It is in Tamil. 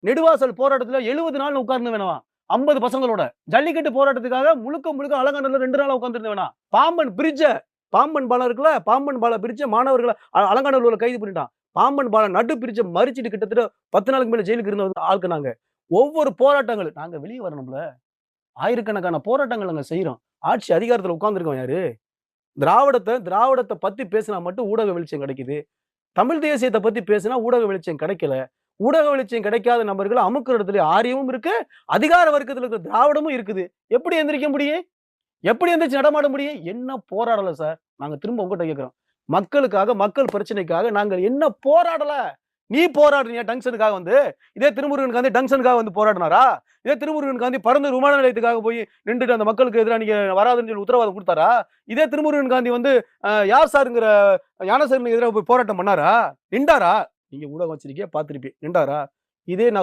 நெடுவாசல் போராட்டத்துல 70 நாள் உட்கார்ந்து வேணாம். 50 பசங்களோட. ஜல்லிக்கட்டு போராட்டத்துக்காக முழுக்க முழுக்க அலங்காநல்லூர்ல 2 நாளா உட்கார்ந்திருந்த வேணாம். பாம்பன் பாலம் இருக்குல்ல, பாம்பன் பாலம் பிரிட்ஜ மாணவர்கள அலங்காநல்லூர்ல கைது பண்ணிட்டான். பாம்பன் பாலம் நடு பிரிட்ஜ மறிச்சுட்டு கிட்டத்தட்ட 10 நாளுக்கு மேல ஜெயிலுக்கு இருந்த ஆட்கள் நாங்க. ஒவ்வொரு போராட்டங்கள் நாங்க வெளிய வரணும்ல. ஆயிரக்கணக்கான போராட்டங்கள் நாங்க செய்றோம். ஆட்சி அதிகாரத்துல உட்கார்ந்திருக்கோம் யாரு? திராவிடத்த பத்தி பேசினா மட்டும் ஊடக வெளிச்சம் கிடைக்குது. தமிழ் தேசியத்த பத்தி பேசினா ஊடக வெளிச்சம் கிடைக்கல. ஊடக வெளிச்சம் கிடைக்காத நபர்கள அமுக்குற இடத்துல ஆரியமும் இருக்கு, அதிகார வர்க்கத்துல இருக்கிற திராவிடமும் இருக்குது. எப்படி எந்திரிக்க முடியும்? எப்படி எந்திரிச்சு நடமாட முடியும்? என்ன போராடல சார்? நாங்க திரும்ப உங்கட்ட கேட்கிறோம். மக்களுக்காக, மக்கள் பிரச்சனைக்காக நாங்க என்ன போராடல? நீ போராடுறியா டங்ஷனுக்காக வந்து? இதே திருமுருகன் காந்தி டங்ஷனுக்காக வந்து போராடினாரா? இதே திருமுருகன் காந்தி பரந்தூர் விமான நிலையத்துக்காக போய் நின்னுட்டு அந்த மக்களுக்கு எதிரா நீங்க வராதுன்னு சொல்லி உத்தரவாதம் குடுத்தாரா? இதே திருமுருகன் காந்தி வந்து யார் சார்ங்கிற ஞானசேகரனுக்கு எதிரா போய் போராட்டம் பண்ணாரா? நின்டாரா? நீங்க ஊடகம் வச்சிருக்கீங்க பார்த்திருப்பீங்க. நின்டாரா? இதே நான்